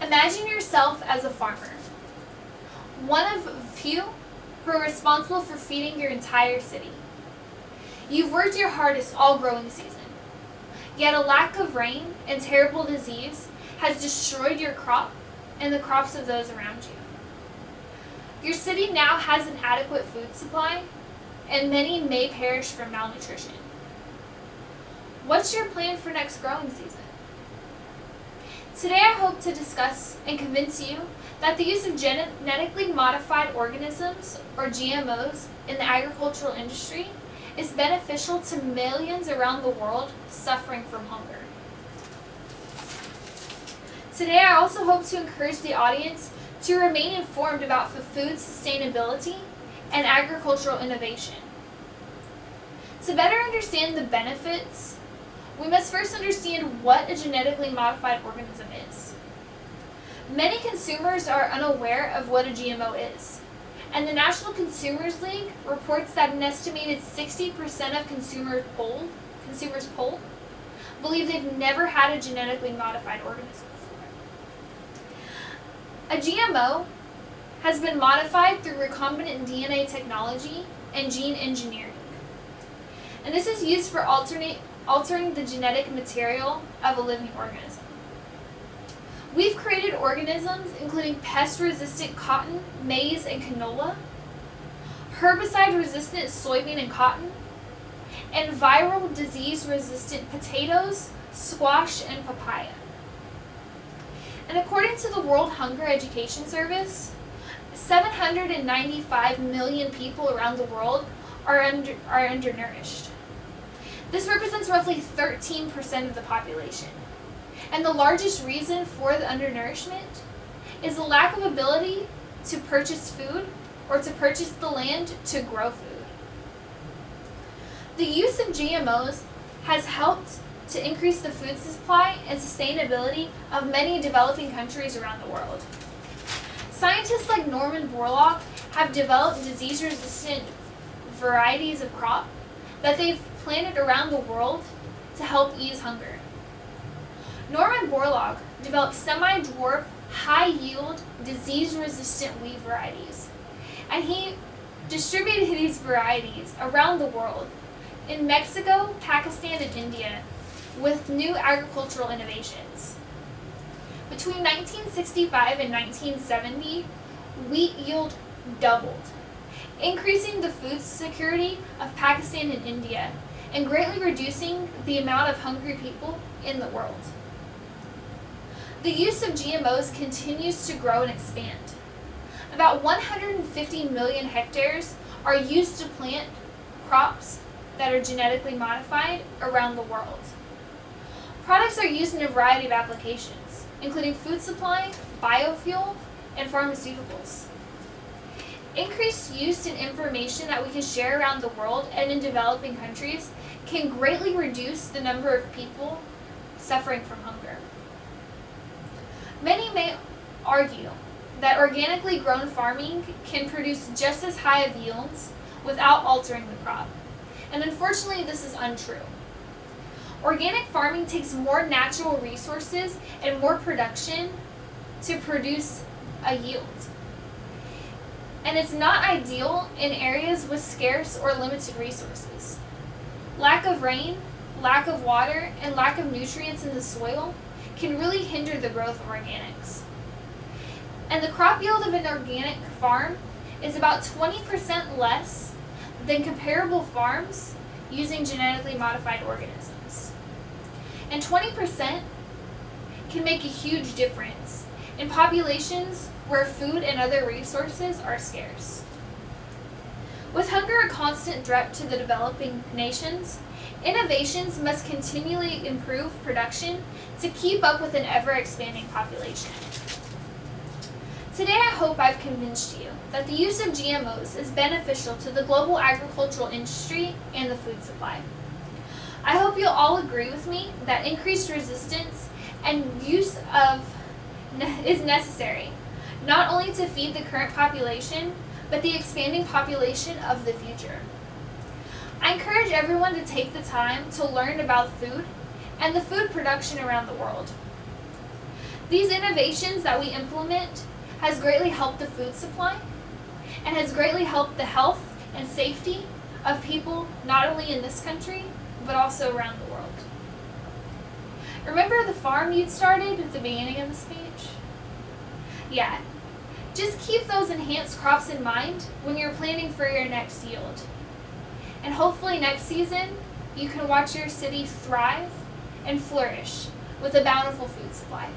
Imagine yourself as a farmer, one of few who are responsible for feeding your entire city. You've worked your hardest all growing season, yet a lack of rain and terrible disease has destroyed your crop and the crops of those around you. Your city now has an adequate food supply, and many may perish from malnutrition. What's your plan for next growing season? Today I hope to discuss and convince you that the use of genetically modified organisms, or GMOs, in the agricultural industry is beneficial to millions around the world suffering from hunger. Today I also hope to encourage the audience to remain informed about food sustainability and agricultural innovation. To better understand the benefits, we must first understand what a genetically modified organism is. Many consumers are unaware of what a GMO is, and the National Consumers League reports that an estimated 60% of consumers polled believe they've never had a genetically modified organism before. A GMO has been modified through recombinant DNA technology and gene engineering, and this is used for altering the genetic material of a living organism. We've created organisms including pest-resistant cotton, maize, and canola, herbicide-resistant soybean and cotton, and viral disease-resistant potatoes, squash, and papaya. And according to the World Hunger Education Service, 795 million people around the world are undernourished. This represents roughly 13% of the population. And the largest reason for the undernourishment is the lack of ability to purchase food or to purchase the land to grow food. The use of GMOs has helped to increase the food supply and sustainability of many developing countries around the world. Scientists like Norman Borlaug have developed disease-resistant varieties of crop that they've planted around the world to help ease hunger. Norman Borlaug developed semi-dwarf, high-yield, disease-resistant wheat varieties, and he distributed these varieties around the world in Mexico, Pakistan, and India with new agricultural innovations. Between 1965 and 1970, wheat yield doubled, increasing the food security of Pakistan and India and greatly reducing the amount of hungry people in the world. The use of GMOs continues to grow and expand. About 150 million hectares are used to plant crops that are genetically modified around the world. Products are used in a variety of applications, including food supply, biofuel, and pharmaceuticals. Increased use and information that we can share around the world and in developing countries can greatly reduce the number of people suffering from hunger. Many may argue that organically grown farming can produce just as high of yields without altering the crop, and unfortunately this is untrue. Organic farming takes more natural resources and more production to produce a yield. And it's not ideal in areas with scarce or limited resources. Lack of rain, lack of water, and lack of nutrients in the soil can really hinder the growth of organics. And the crop yield of an organic farm is about 20% less than comparable farms using genetically modified organisms. And 20% can make a huge difference in populations where food and other resources are scarce. With hunger a constant threat to the developing nations, innovations must continually improve production to keep up with an ever-expanding population. Today I hope I've convinced you that the use of GMOs is beneficial to the global agricultural industry and the food supply. I hope you'll all agree with me that increased resistance and use is necessary, not only to feed the current population, but the expanding population of the future. I encourage everyone to take the time to learn about food and the food production around the world. These innovations that we implement has greatly helped the food supply and has greatly helped the health and safety of people not only in this country, but also around the world. Remember the farm you'd started at the beginning of the speech? Yeah, just keep those enhanced crops in mind when you're planning for your next yield. And hopefully next season, you can watch your city thrive and flourish with a bountiful food supply.